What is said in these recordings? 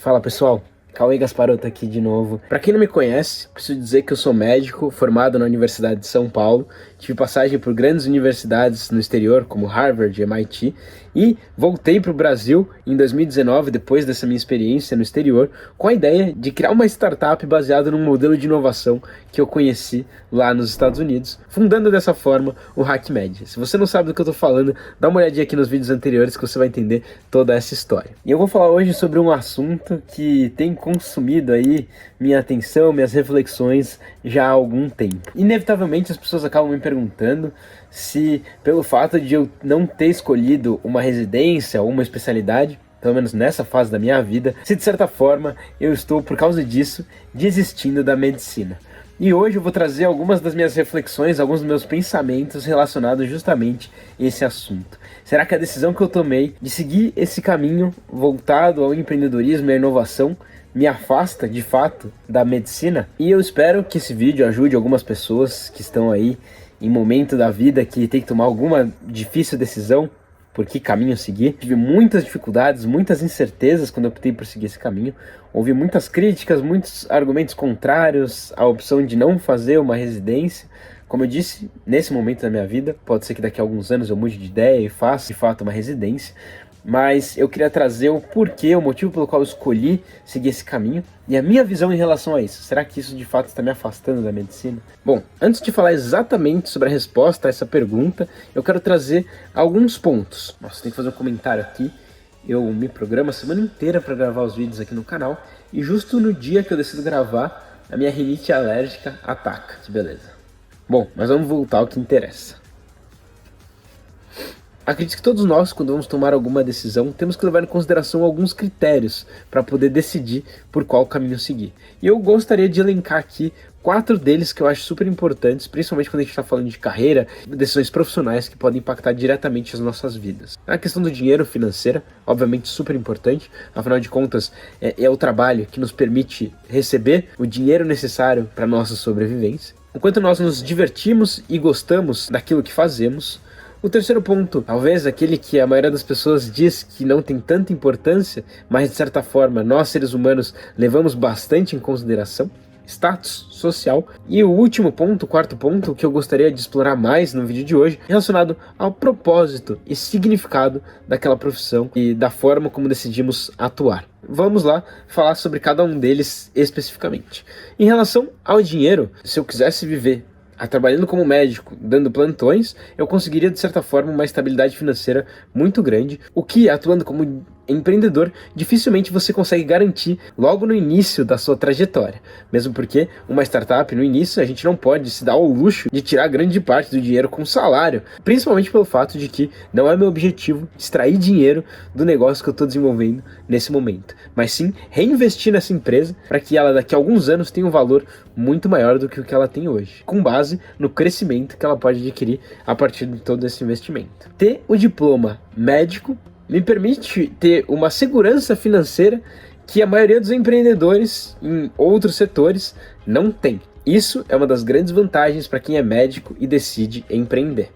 Fala pessoal, Cauê Gasparotto aqui de novo. Para quem não me conhece, preciso dizer que eu sou médico formado na Universidade de São Paulo, tive passagem por grandes universidades no exterior, como Harvard e MIT, e voltei para o Brasil em 2019, depois dessa minha experiência no exterior, com a ideia de criar uma startup baseada num modelo de inovação que eu conheci lá nos Estados Unidos, fundando dessa forma o HackMed. Se você não sabe do que eu estou falando, dá uma olhadinha aqui nos vídeos anteriores que você vai entender toda essa história. E eu vou falar hoje sobre um assunto que tem consumido aí minha atenção, minhas reflexões já há algum tempo. Inevitavelmente as pessoas acabam me perguntando se, pelo fato de eu não ter escolhido uma residência ou uma especialidade, pelo menos nessa fase da minha vida, se de certa forma eu estou, por causa disso, desistindo da medicina. E hoje eu vou trazer algumas das minhas reflexões, alguns dos meus pensamentos relacionados justamente a esse assunto. Será que a decisão que eu tomei de seguir esse caminho voltado ao empreendedorismo e à inovação me afasta, de fato, da medicina? E eu espero que esse vídeo ajude algumas pessoas que estão aí em momento da vida que tem que tomar alguma difícil decisão, por que caminho seguir. Tive muitas dificuldades, muitas incertezas quando eu optei por seguir esse caminho. Houve muitas críticas, muitos argumentos contrários à opção de não fazer uma residência. Como eu disse, nesse momento da minha vida, pode ser que daqui a alguns anos eu mude de ideia e faça de fato uma residência. Mas eu queria trazer o porquê, o motivo pelo qual eu escolhi seguir esse caminho e a minha visão em relação a isso. Será que isso de fato está me afastando da medicina? Bom, antes de falar exatamente sobre a resposta a essa pergunta, eu quero trazer alguns pontos. Nossa, tem que fazer um comentário aqui. Eu me programo a semana inteira para gravar os vídeos aqui no canal e justo no dia que eu decido gravar, a minha rinite alérgica ataca. Que beleza. Bom, mas vamos voltar ao que interessa. Acredito que todos nós, quando vamos tomar alguma decisão, temos que levar em consideração alguns critérios para poder decidir por qual caminho seguir. E eu gostaria de elencar aqui 4 deles que eu acho super importantes, principalmente quando a gente está falando de carreira, decisões profissionais que podem impactar diretamente as nossas vidas. A questão do dinheiro financeira, obviamente super importante, afinal de contas é o trabalho que nos permite receber o dinheiro necessário para a nossa sobrevivência. Enquanto nós nos divertimos e gostamos daquilo que fazemos. O terceiro ponto, talvez aquele que a maioria das pessoas diz que não tem tanta importância, mas de certa forma nós seres humanos levamos bastante em consideração, status social. E o último ponto, o quarto ponto, que eu gostaria de explorar mais no vídeo de hoje, relacionado ao propósito e significado daquela profissão e da forma como decidimos atuar. Vamos lá falar sobre cada um deles especificamente. Em relação ao dinheiro, se eu quisesse viver trabalhando como médico, dando plantões, eu conseguiria de certa forma uma estabilidade financeira muito grande, o que, atuando como empreendedor, dificilmente você consegue garantir logo no início da sua trajetória, mesmo porque uma startup no início a gente não pode se dar ao luxo de tirar grande parte do dinheiro com salário, principalmente pelo fato de que não é meu objetivo extrair dinheiro do negócio que eu estou desenvolvendo nesse momento, mas sim reinvestir nessa empresa para que ela daqui a alguns anos tenha um valor muito maior do que o que ela tem hoje, com base no crescimento que ela pode adquirir a partir de todo esse investimento. Ter o diploma médico me permite ter uma segurança financeira que a maioria dos empreendedores em outros setores não tem. Isso é uma das grandes vantagens para quem é médico e decide empreender.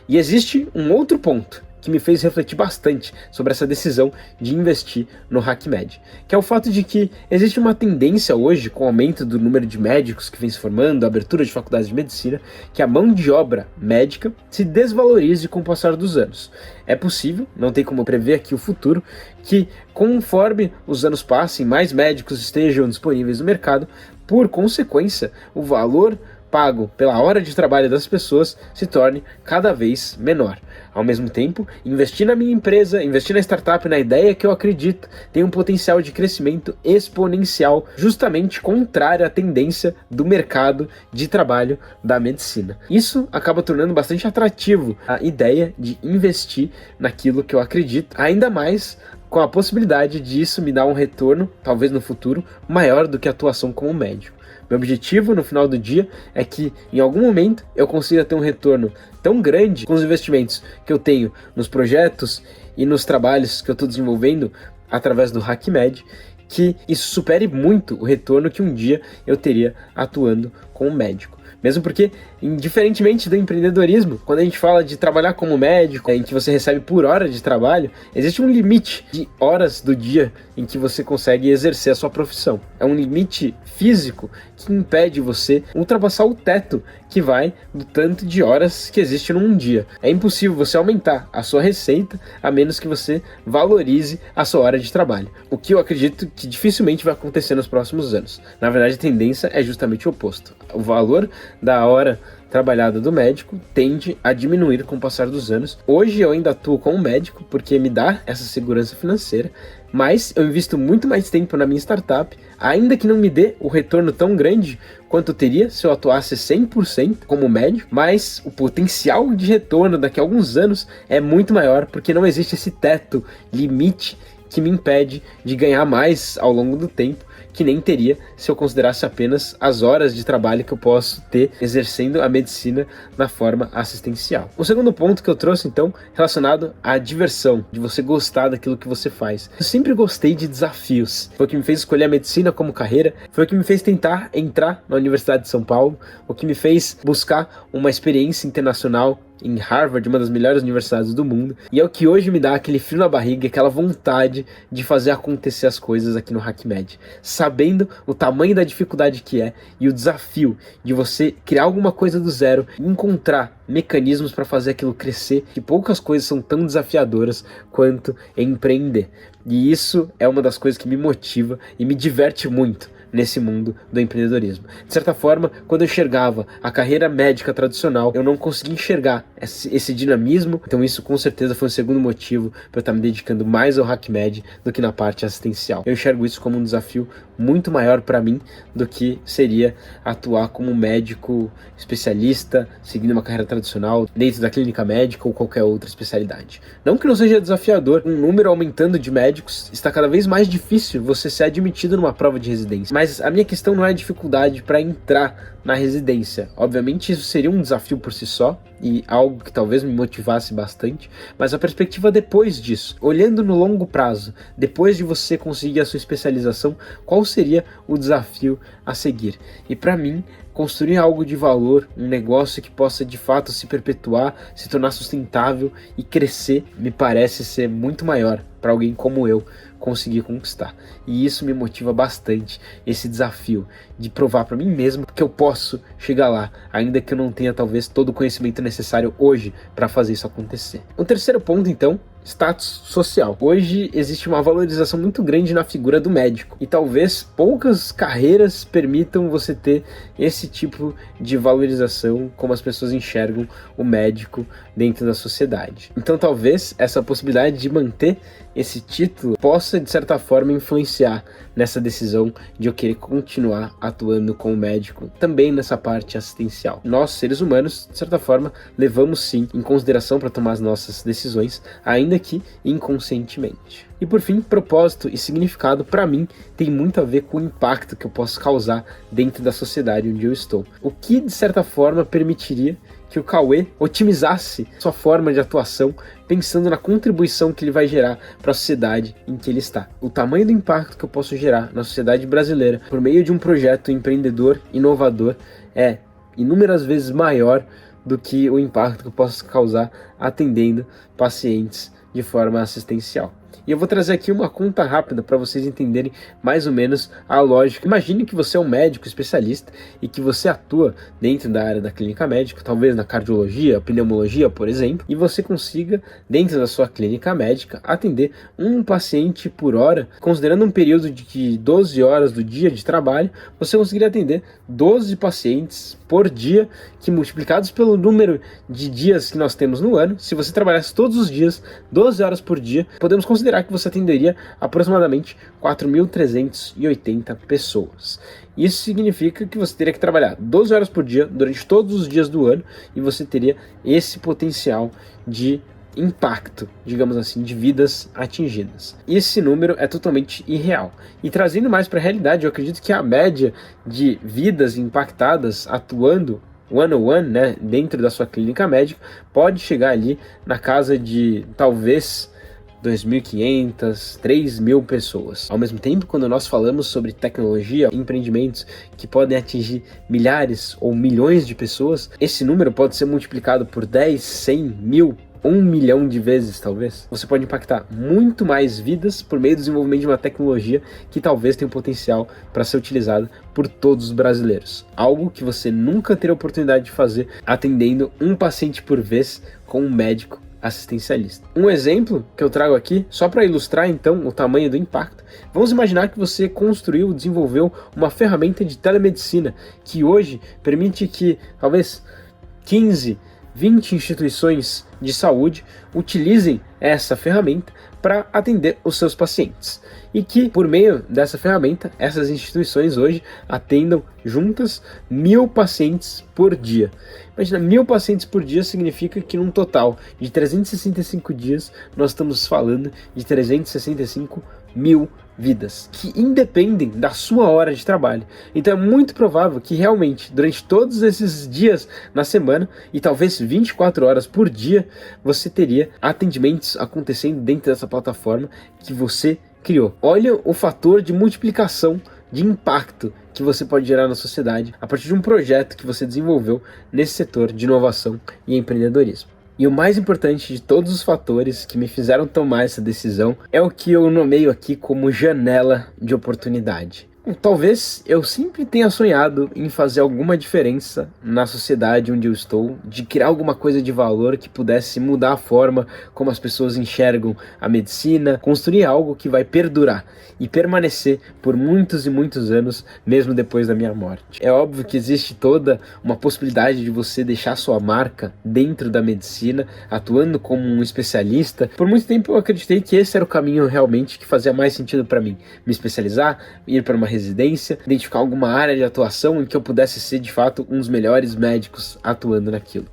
E existe um outro ponto que me fez refletir bastante sobre essa decisão de investir no HackMed, que é o fato de que existe uma tendência hoje, com o aumento do número de médicos que vem se formando, a abertura de faculdades de medicina, que a mão de obra médica se desvalorize com o passar dos anos. É possível, não tem como prever aqui o futuro, que conforme os anos passem, mais médicos estejam disponíveis no mercado, por consequência, o valor pago pela hora de trabalho das pessoas se torne cada vez menor. Ao mesmo tempo, investir na minha empresa, investir na startup, na ideia que eu acredito, tem um potencial de crescimento exponencial, justamente contrário à tendência do mercado de trabalho da medicina. Isso acaba tornando bastante atrativo a ideia de investir naquilo que eu acredito, ainda mais com a possibilidade disso me dar um retorno, talvez no futuro, maior do que a atuação como médico. Meu objetivo no final do dia é que em algum momento eu consiga ter um retorno tão grande com os investimentos que eu tenho nos projetos e nos trabalhos que eu estou desenvolvendo através do HackMed, que isso supere muito o retorno que um dia eu teria atuando como médico. Mesmo porque, indiferentemente do empreendedorismo, quando a gente fala de trabalhar como médico, em que você recebe por hora de trabalho, existe um limite de horas do dia em que você consegue exercer a sua profissão. É um limite físico que impede você ultrapassar o teto que vai do tanto de horas que existe num dia. É impossível você aumentar a sua receita a menos que você valorize a sua hora de trabalho. O que eu acredito que dificilmente vai acontecer nos próximos anos. Na verdade, a tendência é justamente o oposto. O valor da hora trabalhada do médico tende a diminuir com o passar dos anos. Hoje eu ainda atuo como médico porque me dá essa segurança financeira, mas eu invisto muito mais tempo na minha startup, ainda que não me dê o retorno tão grande quanto eu teria se eu atuasse 100% como médico, mas o potencial de retorno daqui a alguns anos é muito maior, porque não existe esse teto, limite, que me impede de ganhar mais ao longo do tempo, que nem teria se eu considerasse apenas as horas de trabalho que eu posso ter exercendo a medicina na forma assistencial. O segundo ponto que eu trouxe, então, relacionado à diversão, de você gostar daquilo que você faz. Eu sempre gostei de desafios. Foi o que me fez escolher a medicina como carreira, foi o que me fez tentar entrar na Universidade de São Paulo, o que me fez buscar uma experiência internacional em Harvard, uma das melhores universidades do mundo, e é o que hoje me dá aquele frio na barriga, aquela vontade de fazer acontecer as coisas aqui no HackMed, sabendo o tamanho da dificuldade que é e o desafio de você criar alguma coisa do zero e encontrar mecanismos para fazer aquilo crescer, que poucas coisas são tão desafiadoras quanto empreender. E isso é uma das coisas que me motiva e me diverte muito nesse mundo do empreendedorismo. De certa forma, quando eu enxergava a carreira médica tradicional, eu não conseguia enxergar esse dinamismo, então isso com certeza foi um segundo motivo para eu estar me dedicando mais ao HackMed do que na parte assistencial. Eu enxergo isso como um desafio muito maior para mim do que seria atuar como médico especialista, seguindo uma carreira tradicional dentro da clínica médica ou qualquer outra especialidade. Não que não seja desafiador, um número aumentando de médicos, está cada vez mais difícil você ser admitido numa prova de residência. Mas a minha questão não é a dificuldade para entrar na residência. Obviamente isso seria um desafio por si só e algo que talvez me motivasse bastante, mas a perspectiva depois disso, olhando no longo prazo, depois de você conseguir a sua especialização, qual seria o desafio a seguir? E para mim, construir algo de valor, um negócio que possa de fato se perpetuar, se tornar sustentável e crescer, me parece ser muito maior para alguém como eu conseguir conquistar. E isso me motiva bastante, esse desafio de provar para mim mesmo que eu posso chegar lá, ainda que eu não tenha talvez todo o conhecimento necessário hoje para fazer isso acontecer. O terceiro ponto, então, status social. Hoje existe uma valorização muito grande na figura do médico e talvez poucas carreiras permitam você ter esse tipo de valorização como as pessoas enxergam o médico dentro da sociedade. Então talvez essa possibilidade de manter esse título possa de certa forma influenciar nessa decisão de eu querer continuar atuando como médico também nessa parte assistencial. Nós, seres humanos, de certa forma, levamos sim em consideração para tomar as nossas decisões, ainda que inconscientemente. E por fim, propósito e significado para mim tem muito a ver com o impacto que eu posso causar dentro da sociedade onde eu estou. O que de certa forma permitiria que o Cauê otimizasse sua forma de atuação pensando na contribuição que ele vai gerar para a sociedade em que ele está. O tamanho do impacto que eu posso gerar na sociedade brasileira por meio de um projeto empreendedor, inovador, é inúmeras vezes maior do que o impacto que eu posso causar atendendo pacientes de forma assistencial. E eu vou trazer aqui uma conta rápida para vocês entenderem mais ou menos a lógica. Imagine que você é um médico especialista e que você atua dentro da área da clínica médica, talvez na cardiologia, pneumologia, por exemplo, e você consiga, dentro da sua clínica médica, atender um paciente por hora, considerando um período de 12 horas do dia de trabalho, você conseguiria atender 12 pacientes por dia, que multiplicados pelo número de dias que nós temos no ano, se você trabalhasse todos os dias, 12 horas por dia, podemos considerar que você atenderia aproximadamente 4.380 pessoas. Isso significa que você teria que trabalhar 12 horas por dia durante todos os dias do ano e você teria esse potencial de impacto, digamos assim, de vidas atingidas. Esse número é totalmente irreal. E trazendo mais para a realidade, eu acredito que a média de vidas impactadas atuando one-on-one, né, dentro da sua clínica médica, pode chegar ali na casa de talvez 2.500, 3.000 pessoas. Ao mesmo tempo, quando nós falamos sobre tecnologia, empreendimentos que podem atingir milhares ou milhões de pessoas, esse número pode ser multiplicado por 10, 100, 1.000, 1 milhão de vezes, talvez. Você pode impactar muito mais vidas por meio do desenvolvimento de uma tecnologia que talvez tenha um potencial para ser utilizada por todos os brasileiros. Algo que você nunca teria oportunidade de fazer atendendo um paciente por vez com um médico assistencialista. Um exemplo que eu trago aqui, só para ilustrar então o tamanho do impacto. Vamos imaginar que você construiu, desenvolveu uma ferramenta de telemedicina que hoje permite que talvez 15, 20 instituições de saúde utilizem essa ferramenta para atender os seus pacientes. E que, por meio dessa ferramenta, essas instituições hoje atendam juntas 1.000 pacientes por dia. Imagina, 1.000 pacientes por dia significa que num total de 365 dias, nós estamos falando de 365.000 vidas, que independem da sua hora de trabalho. Então é muito provável que realmente, durante todos esses dias na semana, e talvez 24 horas por dia, você teria atendimentos acontecendo dentro dessa plataforma que você criou. Olha o fator de multiplicação de impacto que você pode gerar na sociedade a partir de um projeto que você desenvolveu nesse setor de inovação e empreendedorismo. E o mais importante de todos os fatores que me fizeram tomar essa decisão é o que eu nomeio aqui como janela de oportunidade. Talvez eu sempre tenha sonhado em fazer alguma diferença na sociedade onde eu estou, de criar alguma coisa de valor que pudesse mudar a forma como as pessoas enxergam a medicina, construir algo que vai perdurar e permanecer por muitos e muitos anos, mesmo depois da minha morte. É óbvio que existe toda uma possibilidade de você deixar sua marca dentro da medicina, atuando como um especialista. Por muito tempo eu acreditei que esse era o caminho realmente que fazia mais sentido para mim, me especializar, ir para uma residência, identificar alguma área de atuação em que eu pudesse ser de fato um dos melhores médicos atuando naquilo.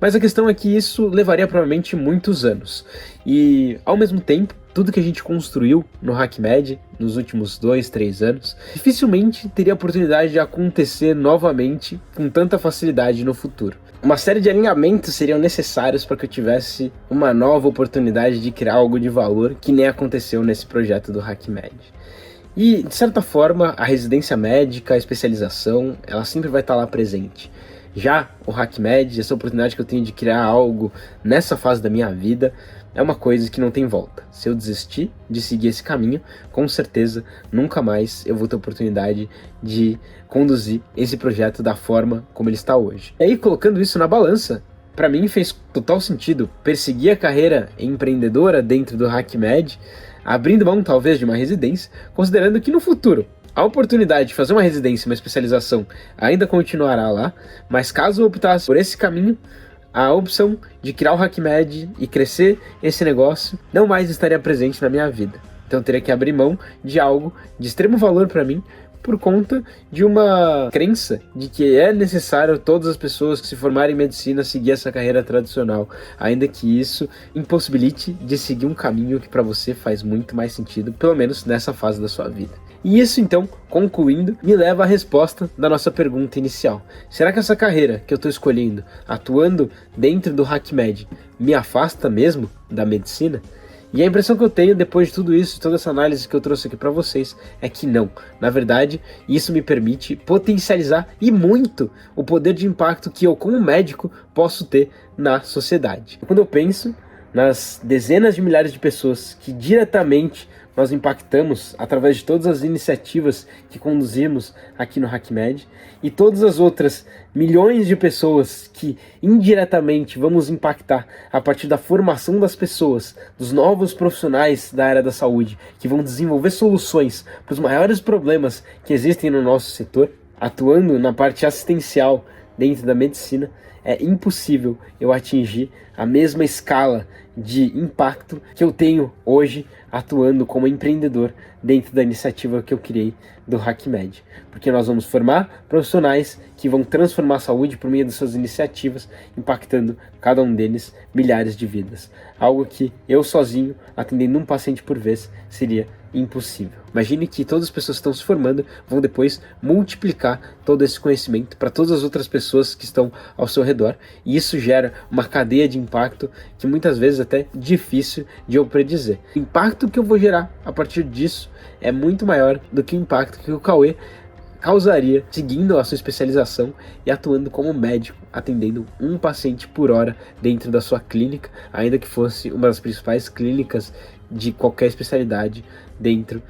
Mas a questão é que isso levaria provavelmente muitos anos. E ao mesmo tempo, tudo que a gente construiu no HackMed nos últimos 2, 3 anos, dificilmente teria a oportunidade de acontecer novamente com tanta facilidade no futuro. Uma série de alinhamentos seriam necessários para que eu tivesse uma nova oportunidade de criar algo de valor que nem aconteceu nesse projeto do HackMed. E, de certa forma, a residência médica, a especialização, ela sempre vai estar lá presente. Já o HackMed, essa oportunidade que eu tenho de criar algo nessa fase da minha vida, é uma coisa que não tem volta. Se eu desistir de seguir esse caminho, com certeza nunca mais eu vou ter oportunidade de conduzir esse projeto da forma como ele está hoje. E aí, colocando isso na balança, para mim fez total sentido perseguir a carreira empreendedora dentro do HackMed, abrindo mão talvez de uma residência, considerando que no futuro a oportunidade de fazer uma residência, uma especialização ainda continuará lá, mas caso eu optasse por esse caminho, a opção de criar o HackMed e crescer esse negócio não mais estaria presente na minha vida. Então eu teria que abrir mão de algo de extremo valor para mim, por conta de uma crença de que é necessário todas as pessoas que se formarem em medicina seguir essa carreira tradicional, ainda que isso impossibilite de seguir um caminho que para você faz muito mais sentido, pelo menos nessa fase da sua vida. E isso então, concluindo, me leva à resposta da nossa pergunta inicial. Será que essa carreira que eu estou escolhendo, atuando dentro do HackMed, me afasta mesmo da medicina? E a impressão que eu tenho depois de tudo isso, toda essa análise que eu trouxe aqui para vocês, é que não. Na verdade, isso me permite potencializar e muito o poder de impacto que eu, como médico, posso ter na sociedade. Quando eu penso nas dezenas de milhares de pessoas que diretamente nós impactamos através de todas as iniciativas que conduzimos aqui no HackMed e todas as outras milhões de pessoas que indiretamente vamos impactar a partir da formação das pessoas, dos novos profissionais da área da saúde que vão desenvolver soluções para os maiores problemas que existem no nosso setor, atuando na parte assistencial dentro da medicina, é impossível eu atingir a mesma escala de impacto que eu tenho hoje atuando como empreendedor dentro da iniciativa que eu criei do HackMed, porque nós vamos formar profissionais que vão transformar a saúde por meio das suas iniciativas, impactando cada um deles milhares de vidas. Algo que eu sozinho, atendendo um paciente por vez, seria impossível. Imagine que todas as pessoas que estão se formando vão depois multiplicar todo esse conhecimento para todas as outras pessoas que estão ao seu redor, e isso gera uma cadeia de impacto que muitas vezes até é difícil de eu predizer. O impacto que eu vou gerar a partir disso é muito maior do que o impacto que o Cauê causaria seguindo a sua especialização e atuando como médico, atendendo um paciente por hora dentro da sua clínica, ainda que fosse uma das principais clínicas de qualquer especialidade dentro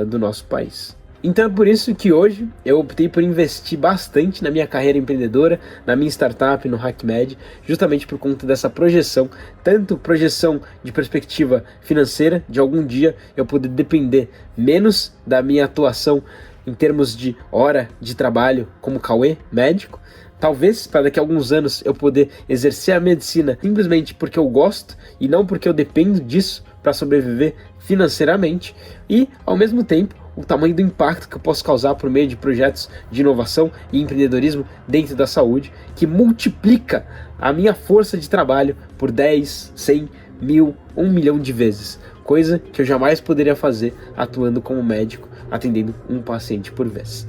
do nosso país. Então é por isso que hoje eu optei por investir bastante na minha carreira empreendedora, na minha startup, no HackMed, justamente por conta dessa projeção, tanto projeção de perspectiva financeira, de algum dia eu poder depender menos da minha atuação em termos de hora de trabalho como Cauê, médico, talvez para daqui a alguns anos eu poder exercer a medicina simplesmente porque eu gosto e não porque eu dependo disso para sobreviver financeiramente, e ao mesmo tempo o tamanho do impacto que eu posso causar por meio de projetos de inovação e empreendedorismo dentro da saúde, que multiplica a minha força de trabalho por 10, 100, 1000, 1 milhão de vezes, coisa que eu jamais poderia fazer atuando como médico, atendendo um paciente por vez.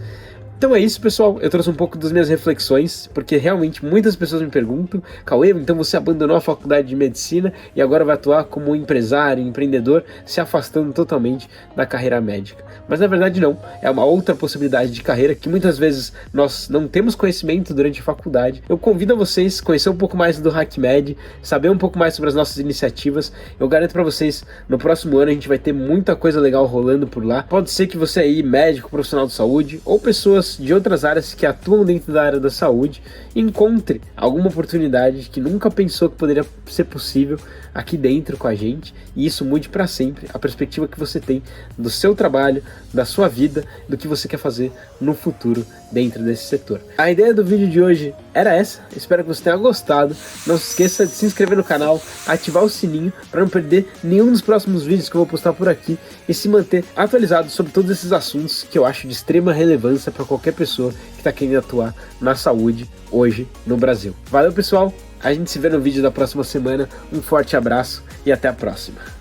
Então é isso, pessoal, eu trouxe um pouco das minhas reflexões, porque realmente muitas pessoas me perguntam: Cauê, então você abandonou a faculdade de medicina e agora vai atuar como empresário, empreendedor, se afastando totalmente da carreira médica. Mas na verdade não, é uma outra possibilidade de carreira que muitas vezes nós não temos conhecimento durante a faculdade. Eu convido a vocês a conhecer um pouco mais do HackMed, saber um pouco mais sobre as nossas iniciativas. Eu garanto para vocês, no próximo ano a gente vai ter muita coisa legal rolando por lá. Pode ser que você aí, médico, profissional de saúde, ou pessoas de outras áreas que atuam dentro da área da saúde, encontre alguma oportunidade que nunca pensou que poderia ser possível aqui dentro com a gente, e isso mude para sempre a perspectiva que você tem do seu trabalho, da sua vida, do que você quer fazer no futuro dentro desse setor. A ideia do vídeo de hoje era essa, espero que você tenha gostado. Não se esqueça de se inscrever no canal, ativar o sininho para não perder nenhum dos próximos vídeos que eu vou postar por aqui, e se manter atualizado sobre todos esses assuntos que eu acho de extrema relevância para qualquer pessoa que está querendo atuar na saúde hoje no Brasil. Valeu, pessoal, a gente se vê no vídeo da próxima semana, um forte abraço e até a próxima.